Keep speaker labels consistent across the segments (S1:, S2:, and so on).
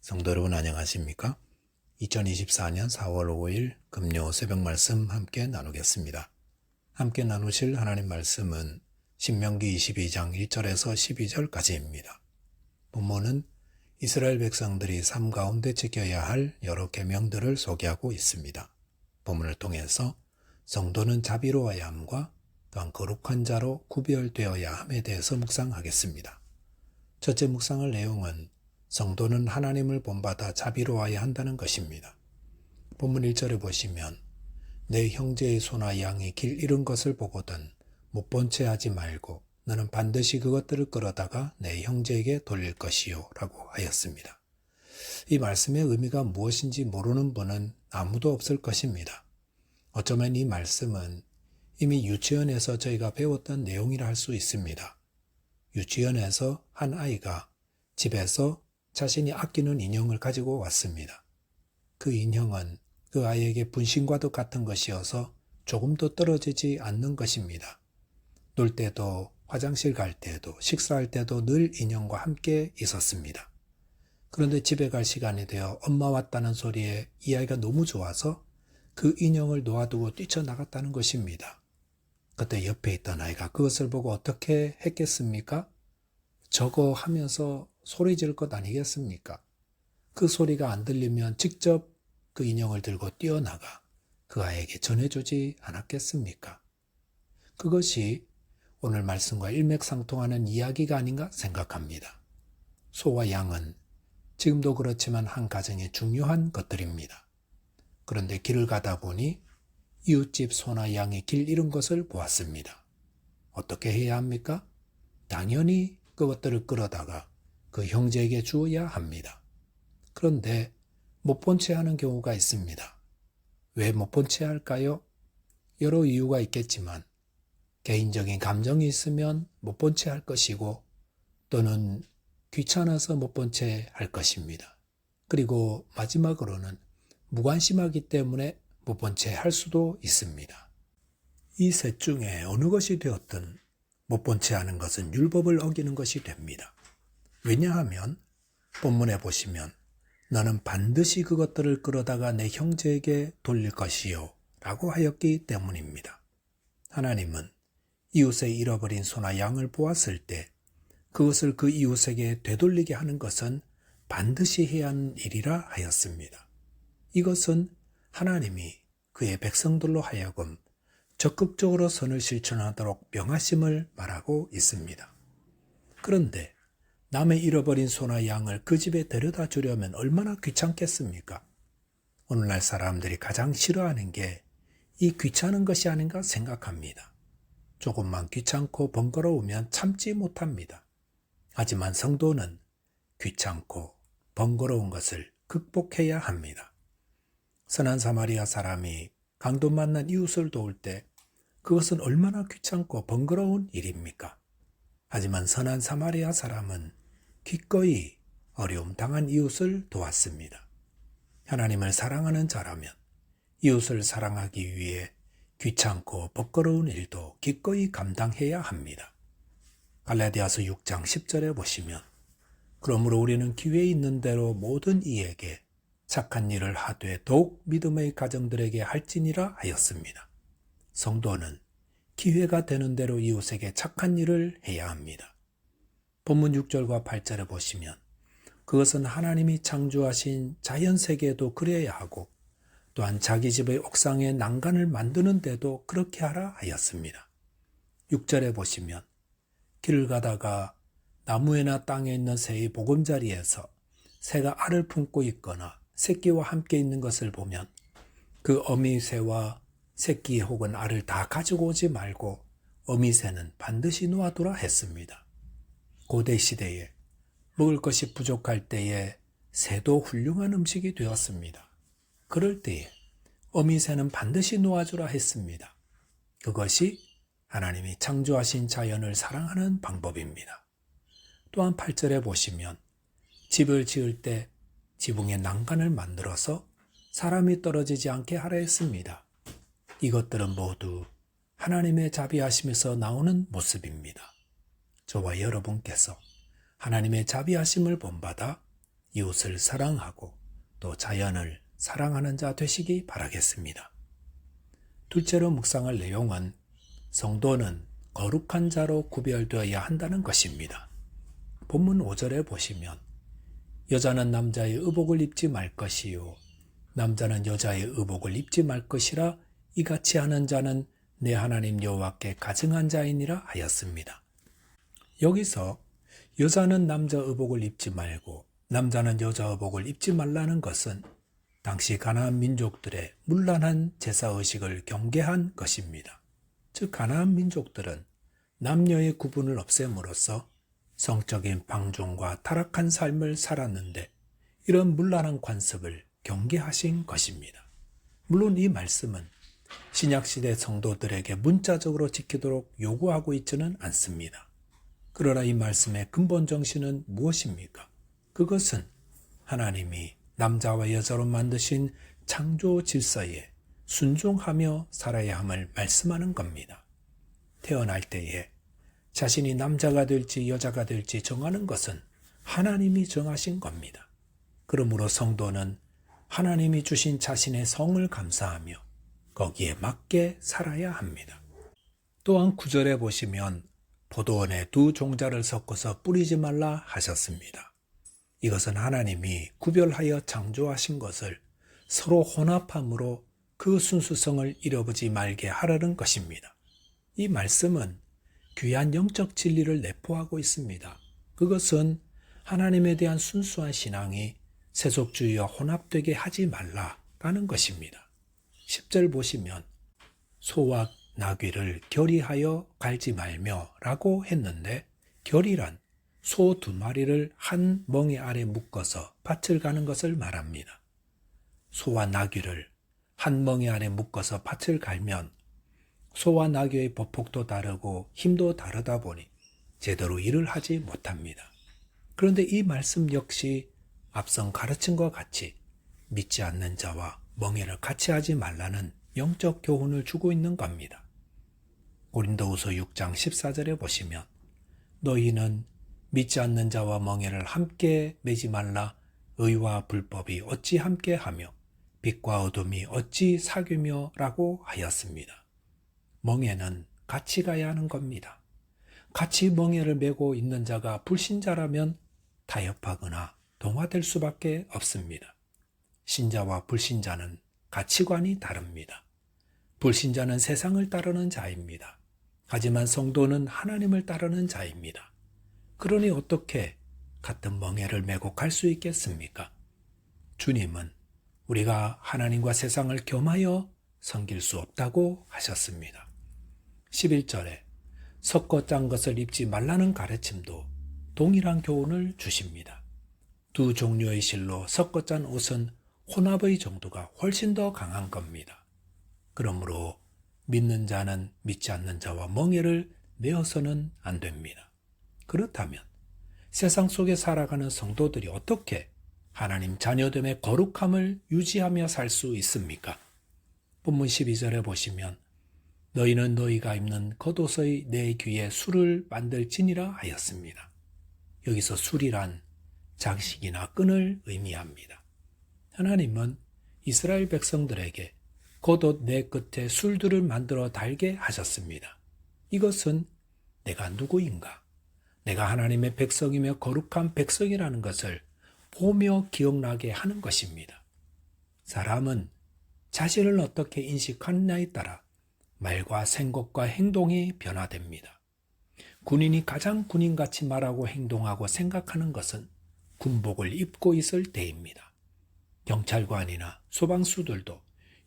S1: 성도 여러분 안녕하십니까? 2024년 4월 5일 금요 새벽 말씀 함께 나누겠습니다. 함께 나누실 하나님 말씀은 신명기 22장 1절에서 12절까지입니다. 본문은 이스라엘 백성들이 삶 가운데 지켜야 할 여러 계명들을 소개하고 있습니다. 본문을 통해서 성도는 자비로워야 함과 또한 거룩한 자로 구별되어야 함에 대해서 묵상하겠습니다. 첫째 묵상할 내용은 성도는 하나님을 본받아 자비로워야 한다는 것입니다. 본문 1절에 보시면 내 형제의 소나 양이 길 잃은 것을 보거든 못 본 채 하지 말고 너는 반드시 그것들을 끌어다가 내 형제에게 돌릴 것이요 라고 하였습니다. 이 말씀의 의미가 무엇인지 모르는 분은 아무도 없을 것입니다. 어쩌면 이 말씀은 이미 유치원에서 저희가 배웠던 내용이라 할 수 있습니다. 유치원에서 한 아이가 집에서 자신이 아끼는 인형을 가지고 왔습니다. 그 인형은 그 아이에게 분신과도 같은 것이어서 조금도 떨어지지 않는 것입니다. 놀 때도 화장실 갈 때도 식사할 때도 늘 인형과 함께 있었습니다. 그런데 집에 갈 시간이 되어 엄마 왔다는 소리에 이 아이가 너무 좋아서 그 인형을 놓아두고 뛰쳐나갔다는 것입니다. 그때 옆에 있던 아이가 그것을 보고 어떻게 했겠습니까? 저거 하면서 소리 지를 것 아니겠습니까? 그 소리가 안 들리면 직접 그 인형을 들고 뛰어나가 그 아이에게 전해주지 않았겠습니까? 그것이 오늘 말씀과 일맥상통하는 이야기가 아닌가 생각합니다. 소와 양은 지금도 그렇지만 한 가정의 중요한 것들입니다. 그런데 길을 가다 보니 이웃집 소나 양이 길 잃은 것을 보았습니다. 어떻게 해야 합니까? 당연히 그것들을 끌어다가 그 형제에게 주어야 합니다. 그런데 못 본 채 하는 경우가 있습니다. 왜 못 본 채 할까요? 여러 이유가 있겠지만 개인적인 감정이 있으면 못 본 채 할 것이고 또는 귀찮아서 못 본 채 할 것입니다. 그리고 마지막으로는 무관심하기 때문에 못 본 채 할 수도 있습니다. 이 셋 중에 어느 것이 되었든 못 본 채 하는 것은 율법을 어기는 것이 됩니다. 왜냐하면 본문에 보시면 너는 반드시 그것들을 끌어다가 내 형제에게 돌릴 것이요 라고 하였기 때문입니다. 하나님은 이웃의 잃어버린 소나 양을 보았을 때 그것을 그 이웃에게 되돌리게 하는 것은 반드시 해야 하는 일이라 하였습니다. 이것은 하나님이 그의 백성들로 하여금 적극적으로 선을 실천하도록 명하심을 말하고 있습니다. 그런데 남의 잃어버린 소나 양을 그 집에 데려다 주려면 얼마나 귀찮겠습니까? 오늘날 사람들이 가장 싫어하는 게 이 귀찮은 것이 아닌가 생각합니다. 조금만 귀찮고 번거로우면 참지 못합니다. 하지만 성도는 귀찮고 번거로운 것을 극복해야 합니다. 선한 사마리아 사람이 강도 만난 이웃을 도울 때 그것은 얼마나 귀찮고 번거로운 일입니까? 하지만 선한 사마리아 사람은 기꺼이 어려움 당한 이웃을 도왔습니다. 하나님을 사랑하는 자라면 이웃을 사랑하기 위해 귀찮고 번거로운 일도 기꺼이 감당해야 합니다. 갈라디아서 6장 10절에 보시면 그러므로 우리는 기회 있는 대로 모든 이에게 착한 일을 하되 더욱 믿음의 가정들에게 할지니라 하였습니다. 성도는 기회가 되는 대로 이웃에게 착한 일을 해야 합니다. 본문 6절과 8절에 보시면 그것은 하나님이 창조하신 자연세계에도 그래야 하고 또한 자기 집의 옥상에 난간을 만드는데도 그렇게 하라 하였습니다. 6절에 보시면 길을 가다가 나무에나 땅에 있는 새의 보금자리에서 새가 알을 품고 있거나 새끼와 함께 있는 것을 보면 그 어미새와 새끼 혹은 알을 다 가지고 오지 말고 어미새는 반드시 놓아두라 했습니다. 고대 시대에 먹을 것이 부족할 때에 새도 훌륭한 음식이 되었습니다. 그럴 때에 어미새는 반드시 놓아주라 했습니다. 그것이 하나님이 창조하신 자연을 사랑하는 방법입니다. 또한 8절에 보시면 집을 지을 때 지붕에 난간을 만들어서 사람이 떨어지지 않게 하라 했습니다. 이것들은 모두 하나님의 자비하심에서 나오는 모습입니다. 저와 여러분께서 하나님의 자비하심을 본받아 이웃을 사랑하고 또 자연을 사랑하는 자 되시기 바라겠습니다. 둘째로 묵상할 내용은 성도는 거룩한 자로 구별되어야 한다는 것입니다. 본문 5절에 보시면 여자는 남자의 의복을 입지 말 것이요 남자는 여자의 의복을 입지 말 것이라 이같이 하는 자는 내 하나님 여호와께 가증한 자이니라 하였습니다. 여기서 여자는 남자 의복을 입지 말고 남자는 여자 의복을 입지 말라는 것은 당시 가나안 민족들의 문란한 제사의식을 경계한 것입니다. 즉 가나안 민족들은 남녀의 구분을 없앰으로써 성적인 방종과 타락한 삶을 살았는데 이런 문란한 관습을 경계하신 것입니다. 물론 이 말씀은 신약시대 성도들에게 문자적으로 지키도록 요구하고 있지는 않습니다. 그러나 이 말씀의 근본 정신은 무엇입니까? 그것은 하나님이 남자와 여자로 만드신 창조 질서에 순종하며 살아야 함을 말씀하는 겁니다. 태어날 때에 자신이 남자가 될지 여자가 될지 정하는 것은 하나님이 정하신 겁니다. 그러므로 성도는 하나님이 주신 자신의 성을 감사하며 거기에 맞게 살아야 합니다. 또한 9절에 보시면 포도원에 두 종자를 섞어서 뿌리지 말라 하셨습니다. 이것은 하나님이 구별하여 창조하신 것을 서로 혼합함으로 그 순수성을 잃어버리지 말게 하라는 것입니다. 이 말씀은 귀한 영적 진리를 내포하고 있습니다. 그것은 하나님에 대한 순수한 신앙이 세속주의와 혼합되게 하지 말라라는 것입니다. 10절 보시면 소와 나귀를 결의하여 갈지 말며 라고 했는데 결의란 소 2마리를 한 멍에 아래 묶어서 밭을 가는 것을 말합니다. 소와 나귀를 한 멍에 아래 묶어서 밭을 갈면 소와 나귀의 보폭도 다르고 힘도 다르다 보니 제대로 일을 하지 못합니다. 그런데 이 말씀 역시 앞선 가르침과 같이 믿지 않는 자와 멍에를 같이 하지 말라는 영적 교훈을 주고 있는 겁니다. 고린도후서 6장 14절에 보시면 너희는 믿지 않는 자와 멍에를 함께 매지 말라 의와 불법이 어찌 함께 하며 빛과 어둠이 어찌 사귀며 라고 하였습니다. 멍에는 같이 가야 하는 겁니다. 같이 멍에를 메고 있는 자가 불신자라면 타협하거나 동화될 수밖에 없습니다. 신자와 불신자는 가치관이 다릅니다. 불신자는 세상을 따르는 자입니다. 하지만 성도는 하나님을 따르는 자입니다. 그러니 어떻게 같은 멍에를 메고 갈 수 있겠습니까? 주님은 우리가 하나님과 세상을 겸하여 섬길 수 없다고 하셨습니다. 11절에 섞어 짠 것을 입지 말라는 가르침도 동일한 교훈을 주십니다. 두 종류의 실로 섞어 짠 옷은 혼합의 정도가 훨씬 더 강한 겁니다. 그러므로 믿는 자는 믿지 않는 자와 멍에를 메어서는 안 됩니다. 그렇다면 세상 속에 살아가는 성도들이 어떻게 하나님 자녀됨의 거룩함을 유지하며 살 수 있습니까? 본문 12절에 보시면 너희는 너희가 입는 겉옷의 내 귀에 술을 만들지니라 하였습니다. 여기서 술이란 장식이나 끈을 의미합니다. 하나님은 이스라엘 백성들에게 겉옷 내 끝에 술들을 만들어 달게 하셨습니다. 이것은 내가 누구인가? 내가 하나님의 백성이며 거룩한 백성이라는 것을 보며 기억나게 하는 것입니다. 사람은 자신을 어떻게 인식하느냐에 따라 말과 생각과 행동이 변화됩니다. 군인이 가장 군인같이 말하고 행동하고 생각하는 것은 군복을 입고 있을 때입니다. 경찰관이나 소방수들도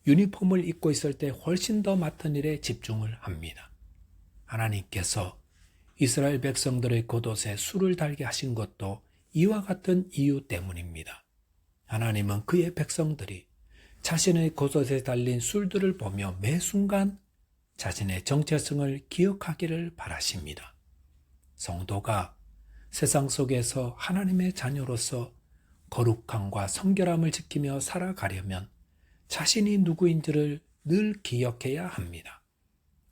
S1: 유니폼을 입고 있을 때 훨씬 더 맡은 일에 집중을 합니다. 하나님께서 이스라엘 백성들의 겉옷에 술을 달게 하신 것도 이와 같은 이유 때문입니다. 하나님은 그의 백성들이 자신의 겉옷에 달린 술들을 보며 매 순간 자신의 정체성을 기억하기를 바라십니다. 성도가 세상 속에서 하나님의 자녀로서 거룩함과 성결함을 지키며 살아가려면 자신이 누구인지를 늘 기억해야 합니다.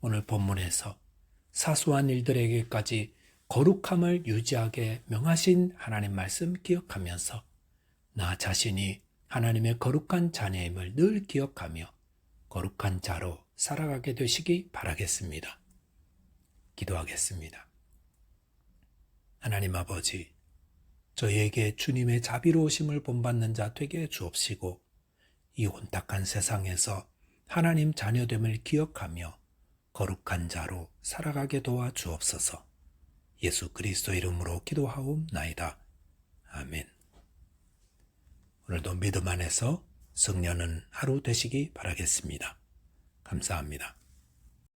S1: 오늘 본문에서 사소한 일들에게까지 거룩함을 유지하게 명하신 하나님 말씀 기억하면서 나 자신이 하나님의 거룩한 자녀임을 늘 기억하며 거룩한 자로 살아가게 되시기 바라겠습니다. 기도하겠습니다. 하나님 아버지, 저희에게 주님의 자비로우심을 본받는 자 되게 주옵시고 이 혼탁한 세상에서 하나님 자녀됨을 기억하며 거룩한 자로 살아가게 도와 주옵소서. 예수 그리스도 이름으로 기도하옵나이다. 아멘. 오늘도 믿음 안에서 승려는 하루 되시기 바라겠습니다. 감사합니다.